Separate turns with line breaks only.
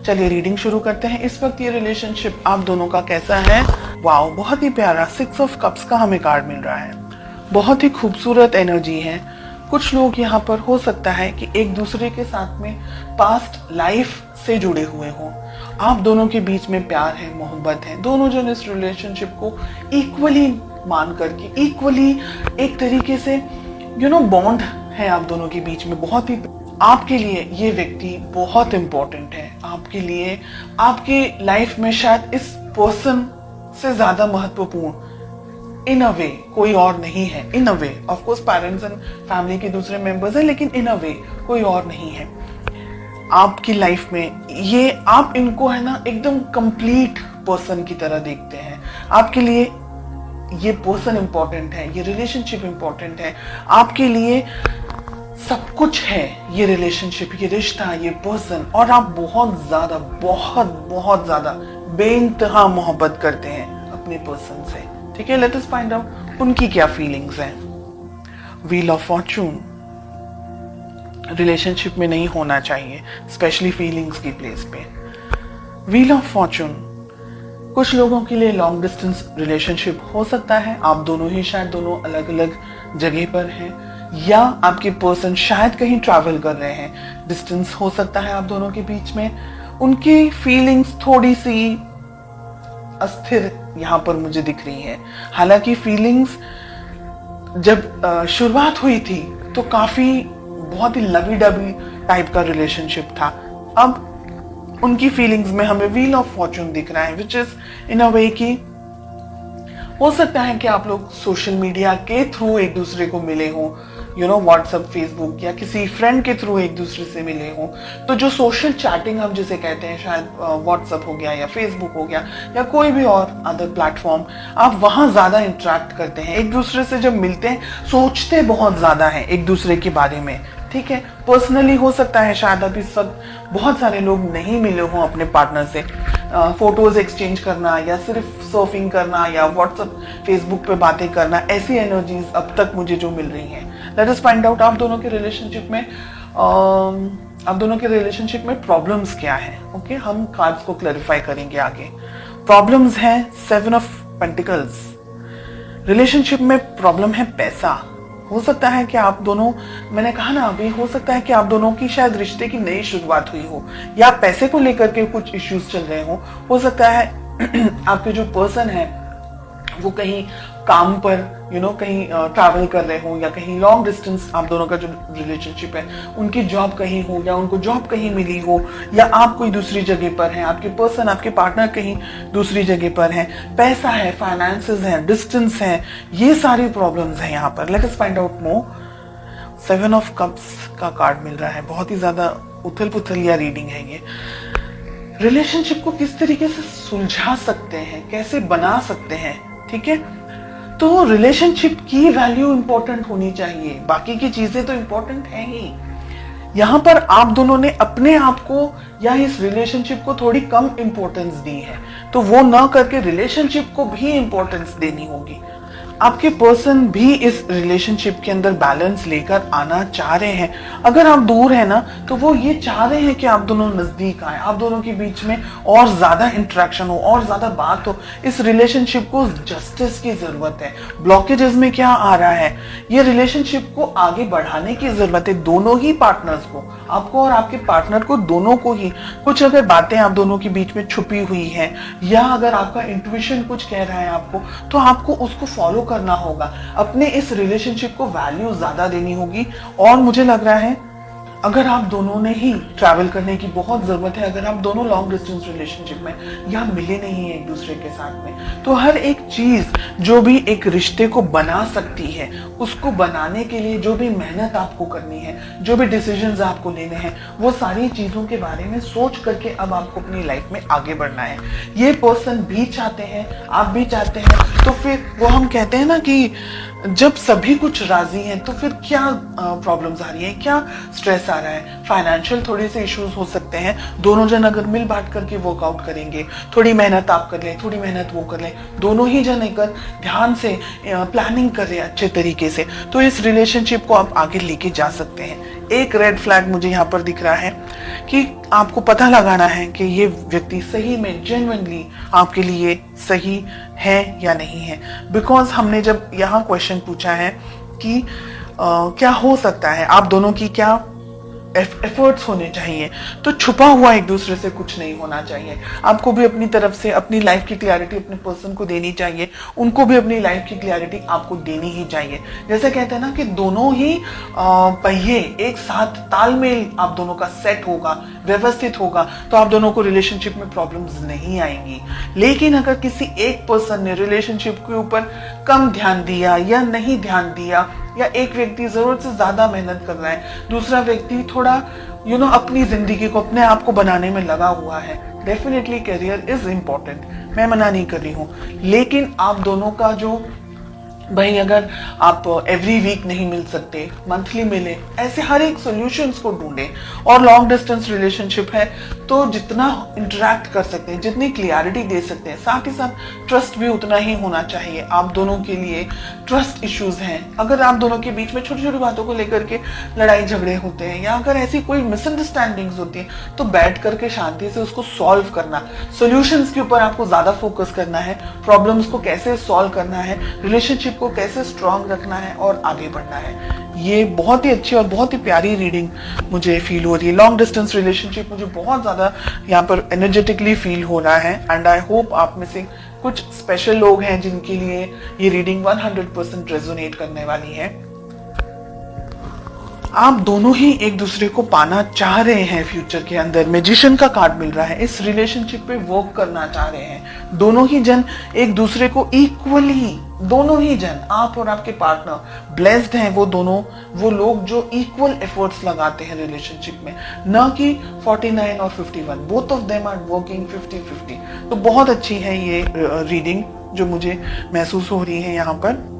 चलिए रीडिंग शुरू करते हैं। इस वक्त ये रिलेशनशिप आप दोनों का कैसा है? वाओ, बहुत ही प्यारा 6 ऑफ कप्स का हमें कार्ड मिल रहा है। बहुत ही खूबसूरत एनर्जी है। कुछ लोग यहाँ पर हो सकता है कि एक दूसरे के साथ में पास्ट लाइफ से जुड़े हुए हों। आप दोनों के बीच में प्यार है, मोहब्बत है। दोनों जन इस रिलेशनशिप को इक्वली मान करके, इक्वली एक तरीके से बॉन्ड है आप दोनों के बीच में। बहुत ही आपके लिए ये व्यक्ति बहुत इंपॉर्टेंट है। आपके लिए आपकी लाइफ में शायद इस पर्सन से ज्यादा महत्वपूर्ण इन अ वे कोई और नहीं है। In a way of course parents and family के दूसरे मेंबर्स हैं, लेकिन इन अ वे कोई और नहीं है आपकी लाइफ में। ये आप इनको है ना एकदम कंप्लीट पर्सन की तरह देखते हैं। आपके लिए ये पर्सन इंपॉर्टेंट है, ये रिलेशनशिप इंपॉर्टेंट है। आपके लिए सब कुछ है ये रिलेशनशिप, ये रिश्ता, ये पर्सन। और आप बहुत ज्यादा बहुत ज्यादा बेइंतहा मोहब्बत करते हैं अपने पर्सन से। ठीक है, लेट अस फाइंड आउट उनकी क्या फीलिंग्स हैं। व्हील ऑफ फॉर्चून रिलेशनशिप में नहीं होना चाहिए, स्पेशली फीलिंग्स की प्लेस पे। व्हील ऑफ फॉर्चून कुछ लोगों के लिए लॉन्ग डिस्टेंस रिलेशनशिप हो सकता है। आप दोनों ही शायद दोनों अलग अलग जगह पर हैं, या आपके पर्सन शायद कहीं ट्रैवल कर रहे हैं। डिस्टेंस हो सकता है आप दोनों के बीच में। उनकी फीलिंग्स थोड़ी सी अस्थिर यहाँ पर मुझे दिख रही है। हालांकि फीलिंग्स जब शुरुआत हुई थी तो काफी बहुत ही लवी डबी टाइप का रिलेशनशिप था। अब उनकी फीलिंग्स में हमें व्हील ऑफ फॉर्चून दिख रहा है, विच इज इन अ वे की हो सकता है कि आप लोग सोशल मीडिया के थ्रू एक दूसरे को मिले हों, व्हाट्सएप, फेसबुक या किसी फ्रेंड के थ्रू एक दूसरे से मिले हों। तो जो सोशल चैटिंग हम जिसे कहते हैं, शायद व्हाट्सएप हो गया या फेसबुक हो गया या कोई भी और अदर प्लेटफॉर्म, आप वहां ज्यादा इंटरेक्ट करते हैं। एक दूसरे से जब मिलते हैं सोचते बहुत ज्यादा है एक दूसरे के बारे में। ठीक है, पर्सनली हो सकता है शायद अभी सब बहुत सारे लोग नहीं मिले हों अपने पार्टनर से। फोटोज एक्सचेंज करना या सिर्फ सर्फिंग करना या व्हाट्सएप, फेसबुक पे बातें करना, ऐसी एनर्जीज अब तक मुझे जो मिल रही हैं। लेट अस फाइंड आउट आप दोनों के रिलेशनशिप में प्रॉब्लम्स क्या है। ओके, हम कार्ड्स को क्लैरिफाई करेंगे आगे। प्रॉब्लम्स हैं 7 ऑफ पेंटिकल्स। रिलेशनशिप में प्रॉब्लम है पैसा। हो सकता है कि आप दोनों, मैंने कहा ना अभी, हो सकता है कि आप दोनों की शायद रिश्ते की नई शुरुआत हुई हो या पैसे को लेकर के कुछ इश्यूज चल रहे हो सकता है आपके जो पर्सन है वो कहीं काम पर कहीं ट्रैवल कर रहे हो, या कहीं लॉन्ग डिस्टेंस आप दोनों का जो रिलेशनशिप है उनकी जॉब कहीं हो, या उनको जॉब कहीं मिली हो, या आप कोई दूसरी जगह पर हैं, आपके पर्सन, आपके पार्टनर कहीं दूसरी जगह पर हैं। पैसा है, फाइनेंसेस हैं, डिस्टेंस है, ये सारी प्रॉब्लम्स हैं यहाँ पर। Let us find out more. 7 of cups का कार्ड मिल रहा है। बहुत ही ज्यादा उथल पुथल या रीडिंग है ये। रिलेशनशिप को किस तरीके से सुलझा सकते हैं, कैसे बना सकते हैं। ठीक है, तो रिलेशनशिप की वैल्यू इंपॉर्टेंट होनी चाहिए, बाकी की चीजें तो इंपॉर्टेंट है ही। यहां पर आप दोनों ने अपने आप को या इस रिलेशनशिप को थोड़ी कम इंपॉर्टेंस दी है, तो वो ना करके रिलेशनशिप को भी इंपॉर्टेंस देनी होगी। आपके पर्सन भी इस रिलेशनशिप के अंदर बैलेंस लेकर आना चाह रहे हैं। अगर आप दूर है ना, तो वो ये चाह रहे हैं कि आप दोनों नजदीक आए, आप दोनों के बीच में और ज्यादा इंटरेक्शन हो, और ज्यादा बात हो। इस रिलेशनशिप को जस्टिस की जरूरत है। ब्लॉकेजेस में क्या आ रहा है, ये रिलेशनशिप को आगे बढ़ाने की जरूरत है। दोनों ही पार्टनर्स को, आपको और आपके पार्टनर को, दोनों को ही कुछ अगर बातें आप दोनों के बीच में छुपी हुई है, या अगर आपका इंट्यूशन कुछ कह रहा है आपको, तो आपको उसको फॉलो करना होगा। अपने इस रिलेशनशिप को वैल्यू ज्यादा देनी होगी। और मुझे लग रहा है अगर आप दोनों ने ही ट्रैवल करने की बहुत जरूरत है, अगर आप दोनों लॉन्ग डिस्टेंस रिलेशनशिप में या मिले नहीं है एक दूसरे के साथ में, तो हर एक चीज जो भी एक रिश्ते को बना सकती है, उसको बनाने के लिए जो भी मेहनत आपको करनी है, जो भी डिसीजंस आपको लेने हैं, वो सारी चीजों के बारे में सोच करके अब आपको अपनी लाइफ में आगे बढ़ना है। ये पर्सन भी चाहते हैं, आप भी चाहते हैं, तो फिर वो हम कहते हैं ना कि जब सभी कुछ राजी हैं तो फिर क्या प्रॉब्लम्स आ रही है, क्या स्ट्रेस आ रहा है। फाइनेंशियल थोड़े से इश्यूज हो सकते हैं। दोनों जन अगर मिल बांट करके वर्कआउट करेंगे, थोड़ी मेहनत आप कर ले, थोड़ी मेहनत वो कर ले, दोनों ही जन एक ध्यान से प्लानिंग कर रहे हैं अच्छे तरीके से, तो इस रिलेशनशिप को आप आगे लेके जा सकते हैं। एक रेड फ्लैग मुझे यहाँ पर दिख रहा है कि आपको पता लगाना है कि ये व्यक्ति सही में जेन्युइनली आपके लिए सही है या नहीं है। बिकॉज हमने जब यहाँ क्वेश्चन पूछा है कि क्या हो सकता है, आप दोनों की क्या एफर्ट्स होने चाहिए, तो छुपा हुआ एक दूसरे से कुछ नहीं होना चाहिए। आपको भी अपनी तरफ से अपनी लाइफ की क्लैरिटी अपने पर्सन को देनी चाहिए, उनको भी अपनी लाइफ की क्लैरिटी आपको देनी ही चाहिए। जैसे कहते हैं ना कि दोनों ही पहिए एक साथ तालमेल आप दोनों का सेट होगा, व्यवस्थित होगा, तो आप दोनों को रिलेशनशिप में प्रॉब्लम्स नहीं आएंगी। लेकिन अगर किसी एक पर्सन ने रिलेशनशिप के ऊपर कम ध्यान दिया या नहीं ध्यान दिया, या एक व्यक्ति जरूरत से ज्यादा मेहनत कर रहा है, दूसरा व्यक्ति थोड़ा अपनी जिंदगी को अपने आप को बनाने में लगा हुआ है, डेफिनेटली करियर इज इंपॉर्टेंट, मैं मना नहीं कर रही हूँ। लेकिन आप दोनों का जो भाई, अगर आप एवरी वीक नहीं मिल सकते, मंथली मिले, ऐसे हर एक सॉल्यूशंस को ढूंढें। और लॉन्ग डिस्टेंस रिलेशनशिप है तो जितना इंटरेक्ट कर सकते हैं, जितनी क्लियरिटी दे सकते हैं, साथ ही साथ ट्रस्ट भी उतना ही होना चाहिए। आप दोनों के लिए ट्रस्ट इश्यूज हैं, अगर आप दोनों के बीच में छोटी छोटी बातों को लेकर के लड़ाई झगड़े होते हैं, या अगर ऐसी कोई मिसअंडरस्टैंडिंग्स होती है, तो बैठ करके शांति से उसको सॉल्व करना, सॉल्यूशंस के ऊपर आपको ज्यादा फोकस करना है, प्रॉब्लम्स को कैसे सॉल्व करना है, रिलेशनशिप को कैसे स्ट्रांग रखना है और आगे बढ़ना है। ये बहुत ही अच्छी और बहुत ही प्यारी रीडिंग मुझे फील हो रही है। लॉन्ग डिस्टेंस रिलेशनशिप मुझे बहुत ज्यादा यहाँ पर एनर्जेटिकली फील हो रहा है, एंड आई होप आप में से कुछ स्पेशल लोग हैं जिनके लिए ये रीडिंग 100% रेजोनेट करने वाली है। आप दोनों ही एक दूसरे को पाना चाह रहे हैं फ्यूचर के अंदर, मैजिशियन का कार्ड मिल रहा है, इस रिलेशनशिप पे वर्क करना चाह रहे हैं। दोनों ही जन एक दूसरे को इक्वली, दोनों ही जन, आप और आपके पार्टनर ब्लेस्ड हैं, वो दोनों वो लोग जो इक्वल एफर्ट्स लगाते हैं रिलेशनशिप में, न कि 49 और 51, both of them are working 50-50। तो बहुत अच्छी है ये रीडिंग जो मुझे महसूस हो रही है यहाँ पर।